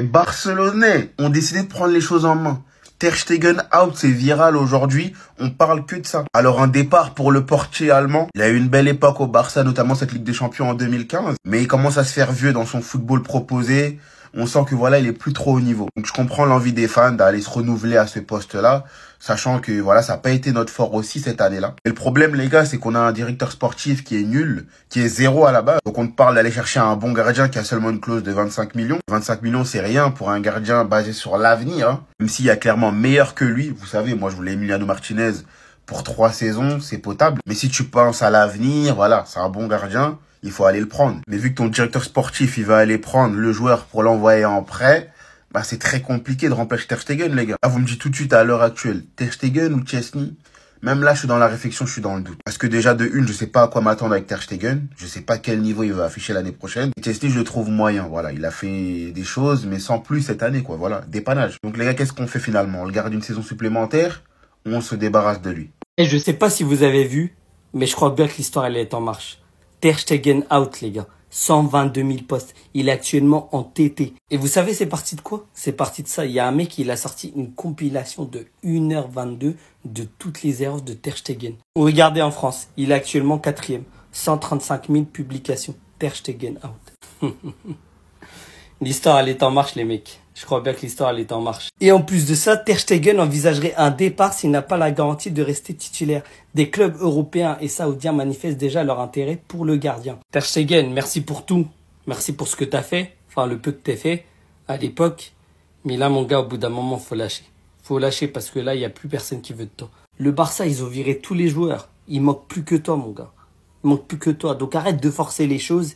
Barcelonais ont décidé de prendre les choses en main. Ter Stegen out, c'est viral aujourd'hui, on parle que de ça. Alors un départ pour le portier allemand, il a eu une belle époque au Barça, notamment cette Ligue des Champions en 2015, mais il commence à se faire vieux dans son football proposé, on sent que voilà, il est plus trop au niveau. Donc je comprends l'envie des fans d'aller se renouveler à ce poste-là, sachant que voilà, ça n'a pas été notre fort aussi cette année-là. Et le problème les gars, c'est qu'on a un directeur sportif qui est nul, qui est zéro à la base. Donc on te parle d'aller chercher un bon gardien qui a seulement une clause de 25 millions. 25 millions c'est rien pour un gardien basé sur l'avenir, hein. Même s'il y a clairement meilleur que lui, vous savez, moi je voulais Emiliano Martinez pour 3 saisons, c'est potable. Mais si tu penses à l'avenir, voilà, c'est un bon gardien, il faut aller le prendre. Mais vu que ton directeur sportif, il va aller prendre le joueur pour l'envoyer en prêt, bah c'est très compliqué de remplacer Ter Stegen, les gars. Là, vous me dites tout de suite à l'heure actuelle, Ter Stegen ou Chesney? Même là, je suis dans la réflexion, je suis dans le doute. Parce que déjà, de une, je sais pas à quoi m'attendre avec Ter Stegen. Je sais pas quel niveau il va afficher l'année prochaine. Et Chesney, je le trouve moyen. Voilà, il a fait des choses, mais sans plus cette année, quoi. Voilà, dépannage. Donc les gars, qu'est-ce qu'on fait finalement? On le garde une saison supplémentaire ou on se débarrasse de lui? Et je sais pas si vous avez vu, mais je crois bien que l'histoire elle est en marche. Ter Stegen out, les gars. 122 000 postes. Il est actuellement en TT. Et vous savez, c'est parti de quoi? C'est parti de ça. Il y a un mec, il a sorti une compilation de 1h22 de toutes les erreurs de Ter Stegen. Regardez en France, il est actuellement 4e. 135 000 publications. Ter Stegen out. L'histoire, elle est en marche, les mecs. Je crois bien que l'histoire, elle est en marche. Et en plus de ça, Ter Stegen envisagerait un départ s'il n'a pas la garantie de rester titulaire. Des clubs européens et saoudiens manifestent déjà leur intérêt pour le gardien. Ter Stegen, merci pour tout. Merci pour ce que t'as fait. Enfin, le peu que t'as fait à l'époque. Mais là, mon gars, au bout d'un moment, faut lâcher. Faut lâcher parce que là, il n'y a plus personne qui veut de toi. Le Barça, ils ont viré tous les joueurs. Il manque plus que toi, mon gars. Il manque plus que toi. Donc arrête de forcer les choses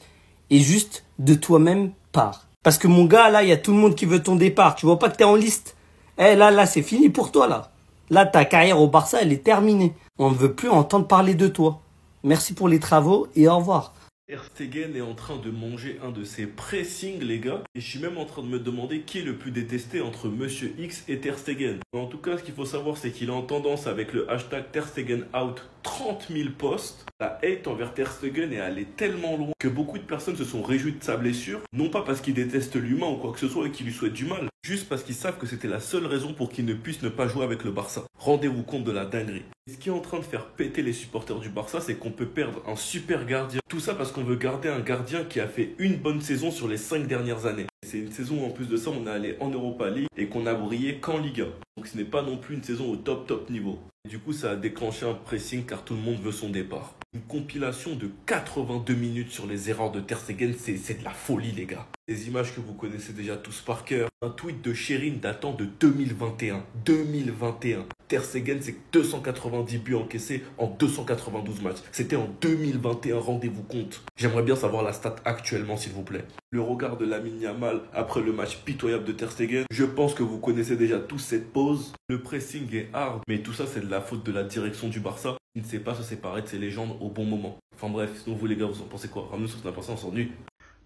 et juste de toi-même pars. Parce que mon gars, là, il y a tout le monde qui veut ton départ. Tu vois pas que t'es en liste? Eh, là, c'est fini pour toi, là. Là, ta carrière au Barça, elle est terminée. On ne veut plus entendre parler de toi. Merci pour les travaux et au revoir. Ter Stegen est en train de manger un de ses pressings, les gars. Et je suis même en train de me demander qui est le plus détesté entre Monsieur X et Ter Stegen. En tout cas, ce qu'il faut savoir, c'est qu'il est en tendance avec le hashtag Ter Stegen out 30 000 posts. La hate envers Ter Stegen est allée tellement loin que beaucoup de personnes se sont réjouies de sa blessure. Non pas parce qu'ils détestent l'humain ou quoi que ce soit et qu'ils lui souhaitent du mal. Juste parce qu'ils savent que c'était la seule raison pour qu'il ne puisse ne pas jouer avec le Barça. Rendez-vous compte de la dinguerie. Ce qui est en train de faire péter les supporters du Barça, c'est qu'on peut perdre un super gardien. Tout ça parce qu'on veut garder un gardien qui a fait une bonne saison sur les 5 dernières années. C'est une saison où en plus de ça, on est allé en Europa League et qu'on a brillé qu'en Liga. Donc ce n'est pas non plus une saison au top niveau. Et du coup, ça a déclenché un pressing car tout le monde veut son départ. Une compilation de 82 minutes sur les erreurs de Ter Stegen, c'est de la folie, les gars. Des images que vous connaissez déjà tous par cœur. Un tweet de Sherin datant de 2021. 2021. Ter Stegen, c'est 290 buts encaissés en 292 matchs. C'était en 2021, rendez-vous compte. J'aimerais bien savoir la stat actuellement, s'il vous plaît. Le regard de Lamine Yamal après le match pitoyable de Ter Stegen. Je pense que vous connaissez déjà tous cette pause. Le pressing est hard, mais tout ça, c'est de la faute de la direction du Barça. Il ne sait pas se séparer de ses légendes au bon moment. Enfin bref, sinon vous les gars, vous en pensez quoi? Ramenez sur ce qu'on a passé, on s'ennuie.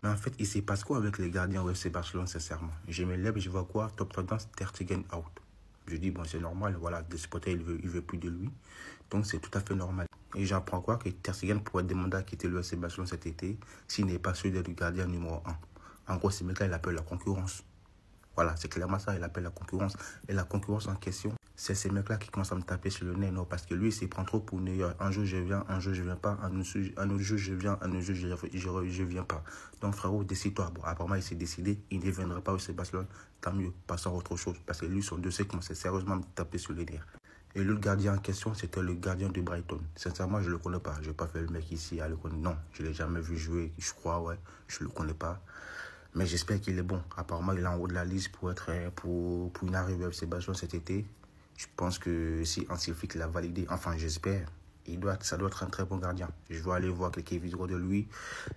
Mais en fait, il se passe quoi avec les gardiens au FC Barcelone, sincèrement? Je me lève et je vois quoi? Top tendance, Ter Stegen out. Je dis, bon, c'est normal, voilà, le supporter, il veut plus de lui. Donc, c'est tout à fait normal. Et j'apprends quoi? Que Ter Stegen pourrait demander à quitter le FC Barcelone cet été s'il n'est pas celui d'être le gardien numéro 1. En gros, ce mec-là, il appelle la concurrence. Voilà, c'est clairement ça, il appelle la concurrence. Et la concurrence en question, c'est ces mecs-là qui commencent à me taper sur le nez, non? Parce que lui, il s'y prend trop pour New York. Un jour, je viens, un jour, je viens pas. Un autre jour, je viens, un autre jour, je viens pas. Donc, frérot, décide-toi. Bon, apparemment, il s'est décidé. Il ne viendra pas au FC Barcelone. Tant mieux, passons à autre chose. Parce que lui, son dossier commence sérieusement à me taper sur les nerfs. Et l'autre gardien en question, c'était le gardien de Brighton. Sincèrement, je ne le connais pas. Je vais pas faire le mec ici à le connaître. Non, je ne l'ai jamais vu jouer. Je crois, ouais. Je ne le connais pas. Mais j'espère qu'il est bon. Apparemment, il est en haut de la liste pour une arrivée au FC Barcelone cet été. Je pense que si Hansi Flick l'a validé, enfin j'espère, ça doit être un très bon gardien. Je vais aller voir quelques vidéos de lui,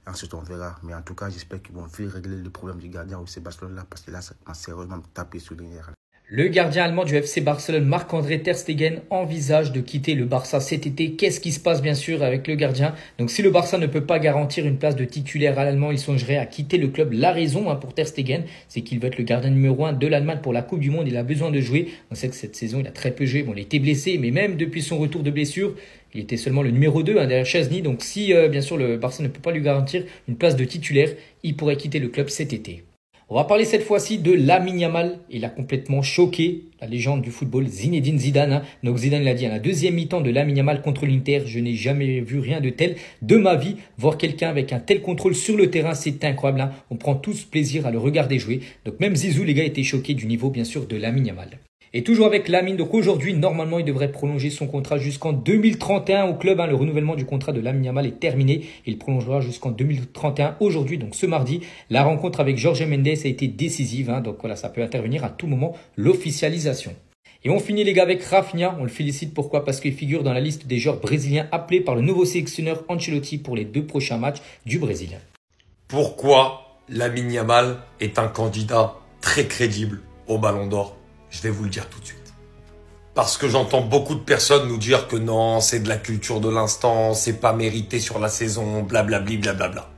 ensuite on verra. Mais en tout cas, j'espère qu'ils vont vite régler le problème du gardien au FC Barcelone là, parce que là, ça m'a sérieusement tapé sur les nerfs. Le gardien allemand du FC Barcelone, Marc-André Ter Stegen, envisage de quitter le Barça cet été. Qu'est-ce qui se passe bien sûr avec le gardien? Donc si le Barça ne peut pas garantir une place de titulaire à l'Allemand, il songerait à quitter le club. La raison pour Ter Stegen, c'est qu'il veut être le gardien numéro 1 de l'Allemagne pour la Coupe du Monde. Il a besoin de jouer. On sait que cette saison, il a très peu joué. Bon, il était blessé, mais même depuis son retour de blessure, il était seulement le numéro 2 derrière Chesney. Donc si bien sûr le Barça ne peut pas lui garantir une place de titulaire, il pourrait quitter le club cet été. On va parler cette fois-ci de Lamine Yamal. Il a complètement choqué la légende du football, Zinedine Zidane. Donc Zidane l'a dit, à la deuxième mi-temps de Lamine Yamal contre l'Inter, je n'ai jamais vu rien de tel de ma vie. Voir quelqu'un avec un tel contrôle sur le terrain, c'est incroyable. On prend tous plaisir à le regarder jouer. Donc même Zizou, les gars, étaient choqués du niveau, bien sûr, de Lamine Yamal. Et toujours avec Lamine, donc aujourd'hui, normalement, il devrait prolonger son contrat jusqu'en 2031 au club. Le renouvellement du contrat de Lamine Yamal est terminé. Il prolongera jusqu'en 2031 aujourd'hui, donc ce mardi. La rencontre avec Jorge Mendes a été décisive. Donc voilà, ça peut intervenir à tout moment, l'officialisation. Et on finit les gars avec Rafinha. On le félicite, pourquoi? Parce qu'il figure dans la liste des joueurs brésiliens appelés par le nouveau sélectionneur Ancelotti pour les 2 prochains matchs du Brésil. Pourquoi Lamine Yamal est un candidat très crédible au Ballon d'Or? Je vais vous le dire tout de suite. Parce que j'entends beaucoup de personnes nous dire que non, c'est de la culture de l'instant, c'est pas mérité sur la saison, blablabli, blablabla.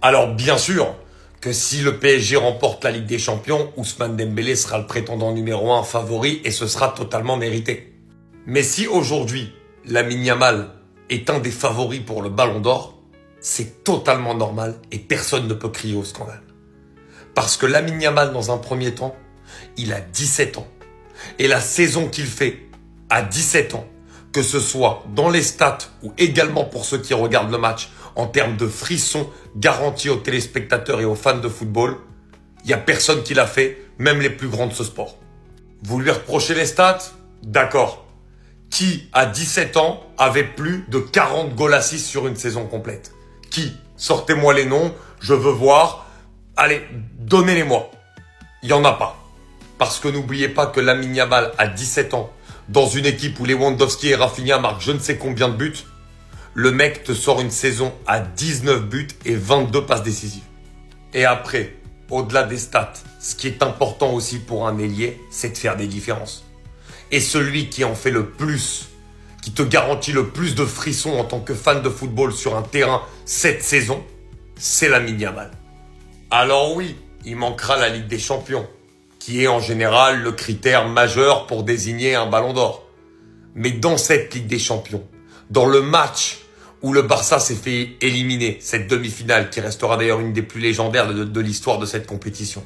Alors bien sûr que si le PSG remporte la Ligue des Champions, Ousmane Dembélé sera le prétendant numéro 1 favori et ce sera totalement mérité. Mais si aujourd'hui, Lamine Yamal est un des favoris pour le Ballon d'Or, c'est totalement normal et personne ne peut crier au scandale. Parce que Lamine Yamal, dans un premier temps, il a 17 ans. Et la saison qu'il fait à 17 ans, que ce soit dans les stats ou également pour ceux qui regardent le match, en termes de frissons garantis aux téléspectateurs et aux fans de football, il n'y a personne qui l'a fait, même les plus grands de ce sport. Vous lui reprochez les stats? D'accord. Qui, à 17 ans, avait plus de 40 goals assists sur une saison complète? Qui? Sortez-moi les noms, je veux voir. Allez, donnez-les-moi. Il n'y en a pas. Parce que n'oubliez pas que Lamine Yamal a 17 ans, dans une équipe où Lewandowski et Rafinha marquent je ne sais combien de buts, le mec te sort une saison à 19 buts et 22 passes décisives. Et après, au-delà des stats, ce qui est important aussi pour un ailier, c'est de faire des différences. Et celui qui en fait le plus, qui te garantit le plus de frissons en tant que fan de football sur un terrain cette saison, c'est Lamine Yamal. Alors oui, il manquera la Ligue des Champions, qui est en général le critère majeur pour désigner un Ballon d'Or. Mais dans cette Ligue des Champions, dans le match où le Barça s'est fait éliminer, cette demi-finale qui restera d'ailleurs une des plus légendaires de l'histoire de cette compétition,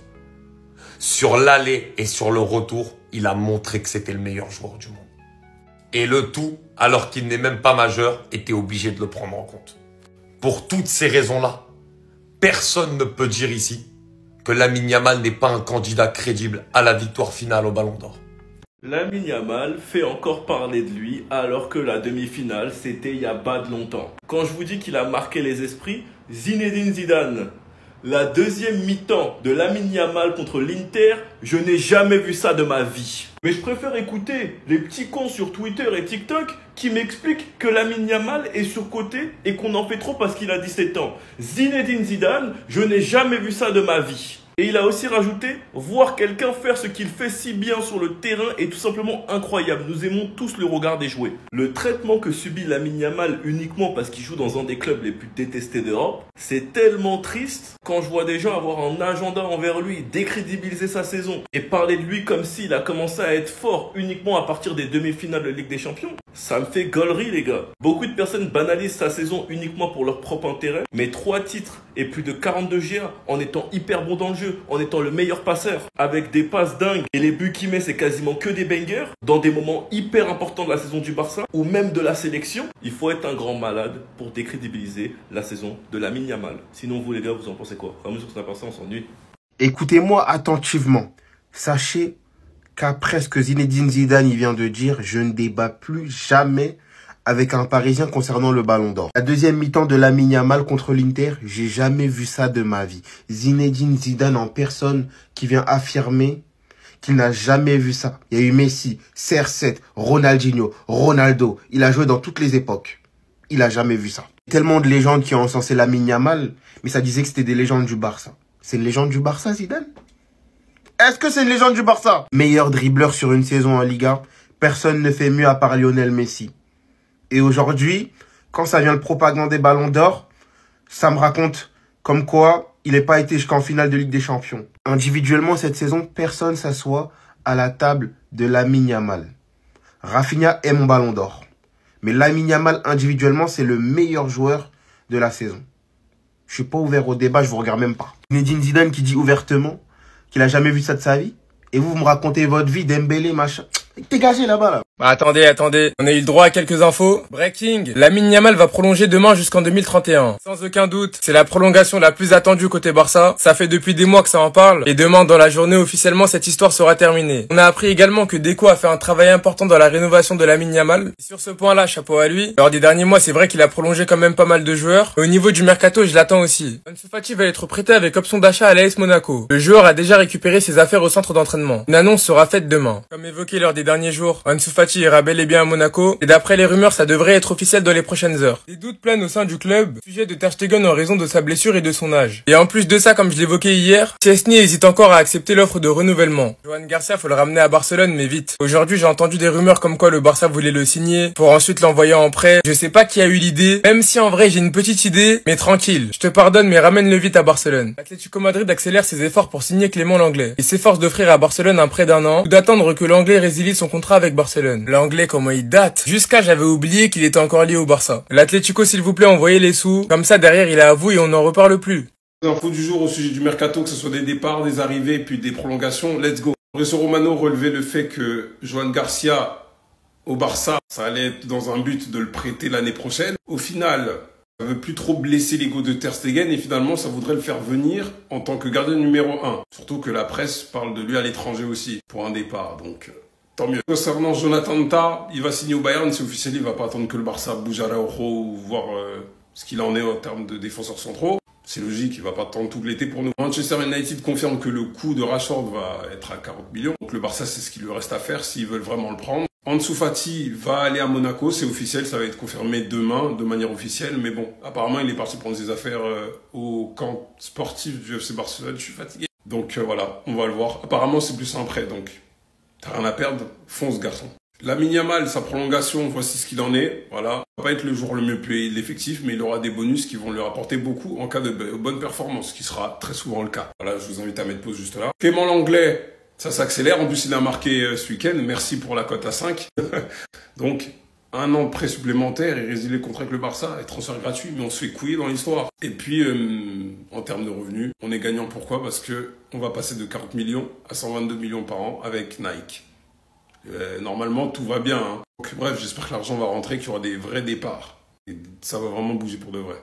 sur l'aller et sur le retour, il a montré que c'était le meilleur joueur du monde. Et le tout, alors qu'il n'est même pas majeur, était obligé de le prendre en compte. Pour toutes ces raisons-là, personne ne peut dire ici que Lamine Yamal n'est pas un candidat crédible à la victoire finale au Ballon d'Or. Lamine Yamal fait encore parler de lui alors que la demi-finale c'était il y a pas de longtemps. Quand je vous dis qu'il a marqué les esprits, Zinedine Zidane, la deuxième mi-temps de Lamine Yamal contre l'Inter, je n'ai jamais vu ça de ma vie. Mais je préfère écouter les petits cons sur Twitter et TikTok qui m'expliquent que Lamine Yamal est surcoté et qu'on en fait trop parce qu'il a 17 ans. Zinedine Zidane, je n'ai jamais vu ça de ma vie. Et il a aussi rajouté, voir quelqu'un faire ce qu'il fait si bien sur le terrain est tout simplement incroyable. Nous aimons tous le regarder jouer. Le traitement que subit Lamine Yamal uniquement parce qu'il joue dans un des clubs les plus détestés d'Europe, c'est tellement triste quand je vois des gens avoir un agenda envers lui, décrédibiliser sa saison et parler de lui comme s'il a commencé à être fort uniquement à partir des demi-finales de Ligue des Champions. Ça me fait gaulerie les gars. Beaucoup de personnes banalisent sa saison uniquement pour leur propre intérêt, mais 3 titres et plus de 42 GA en étant hyper bon dans le jeu, en étant le meilleur passeur, avec des passes dingues et les buts qu'il met c'est quasiment que des bangers, dans des moments hyper importants de la saison du Barça ou même de la sélection, il faut être un grand malade pour décrédibiliser la saison de Lamine Yamal. Sinon vous les gars, vous en pensez quoi? À mesure que ça passe, on s'ennuie. Écoutez-moi attentivement. Sachez qu'après ce que Zinedine Zidane il vient de dire, je ne débat plus jamais avec un Parisien concernant le Ballon d'Or. La deuxième mi-temps de Lamine Yamal contre l'Inter, j'ai jamais vu ça de ma vie. Zinedine Zidane en personne qui vient affirmer qu'il n'a jamais vu ça. Il y a eu Messi, CR7, Ronaldinho, Ronaldo. Il a joué dans toutes les époques. Il a jamais vu ça. Tellement de légendes qui ont encensé Lamine Yamal, mais ça disait que c'était des légendes du Barça. C'est une légende du Barça, Zidane? Est-ce que c'est une légende du Barça? Meilleur dribbleur sur une saison en Liga, personne ne fait mieux à part Lionel Messi. Et aujourd'hui, quand ça vient le propagande des Ballons d'Or, ça me raconte comme quoi il n'est pas été jusqu'en finale de Ligue des Champions. Individuellement, cette saison, personne s'assoit à la table de Lamine Yamal. Rafinha est mon Ballon d'Or. Mais Lamine Yamal, individuellement, c'est le meilleur joueur de la saison. Je suis pas ouvert au débat, je vous regarde même pas. Zinedine Zidane qui dit ouvertement, qu'il a jamais vu ça de sa vie. Et vous me racontez votre vie, Dembélé, machin. Dégagez là-bas, là. Bah, attendez, on a eu le droit à quelques infos. Breaking, Lamine Yamal va prolonger demain jusqu'en 2031. Sans aucun doute, c'est la prolongation la plus attendue côté Barça. Ça fait depuis des mois que ça en parle. Et demain, dans la journée, officiellement, cette histoire sera terminée. On a appris également que Deco a fait un travail important dans la rénovation de Lamine Yamal. Et sur ce point-là, chapeau à lui. Lors des derniers mois, c'est vrai qu'il a prolongé quand même pas mal de joueurs. Et au niveau du mercato, je l'attends aussi. Ansu Fati va être prêté avec option d'achat à l'AS Monaco. Le joueur a déjà récupéré ses affaires au centre d'entraînement. Une annonce sera faite demain. Comme évoqué lors des derniers jours, Ansu Fati ira bel et bien à Monaco, et d'après les rumeurs, ça devrait être officiel dans les prochaines heures. Des doutes planent au sein du club, sujet de Ter Stegen en raison de sa blessure et de son âge. Et en plus de ça, comme je l'évoquais hier, Chesney hésite encore à accepter l'offre de renouvellement. Johan Garcia, faut le ramener à Barcelone, mais vite. Aujourd'hui, j'ai entendu des rumeurs comme quoi le Barça voulait le signer, pour ensuite l'envoyer en prêt. Je sais pas qui a eu l'idée, même si en vrai j'ai une petite idée, mais tranquille. Je te pardonne, mais ramène-le vite à Barcelone. L'Atlético Madrid accélère ses efforts pour signer Clément Lenglet. Il s'efforce d'offrir à Barcelone un prêt d'1 an, ou d'attendre que l'Anglais résilie son contrat avec Barcelone. L'Anglais, comment il date. Jusqu'à j'avais oublié qu'il était encore lié au Barça. L'Atlético, s'il vous plaît, envoyez les sous. Comme ça, derrière, il est à vous et on n'en reparle plus. Info du jour au sujet du mercato, que ce soit des départs, des arrivées, puis des prolongations. Let's go. Fabrizio Romano relevait le fait que Johan Garcia au Barça, ça allait être dans un but de le prêter l'année prochaine. Au final, ça veut plus trop blesser l'ego de Ter Stegen et finalement, ça voudrait le faire venir en tant que gardien numéro 1. Surtout que la presse parle de lui à l'étranger aussi pour un départ. Donc, tant mieux. Concernant Jonathan Tah, il va signer au Bayern, c'est officiel, il va pas attendre que le Barça bouge à Araujo ou voir ce qu'il en est en termes de défenseurs centraux. C'est logique, il va pas attendre tout l'été pour nous. Manchester United confirme que le coût de Rashford va être à 40 millions. Donc le Barça, c'est ce qu'il lui reste à faire s'ils veulent vraiment le prendre. Ansu Fati va aller à Monaco, c'est officiel, ça va être confirmé demain de manière officielle. Mais bon, apparemment, il est parti prendre ses affaires au camp sportif du FC Barcelone. Je suis fatigué. Donc voilà, on va le voir. Apparemment, c'est plus un prêt, donc t'as rien à perdre, fonce garçon. Lamine Yamal, sa prolongation, voici ce qu'il en est. Voilà. Il va pas être le joueur le mieux payé de l'effectif, mais il aura des bonus qui vont lui rapporter beaucoup en cas de bonne performance, ce qui sera très souvent le cas. Voilà, je vous invite à mettre pause juste là. Clément Lenglet, ça s'accélère. En plus, il a marqué ce week-end. Merci pour la cote à 5. Donc, 1 an de prêt supplémentaire et résilier le contrat avec le Barça et transfert gratuit, mais on se fait couiller dans l'histoire. Et puis, en termes de revenus, on est gagnant. Pourquoi? Parce que on va passer de 40 millions à 122 millions par an avec Nike. Normalement, tout va bien. Hein. Donc, bref, j'espère que l'argent va rentrer, qu'il y aura des vrais départs. Et ça va vraiment bouger pour de vrai.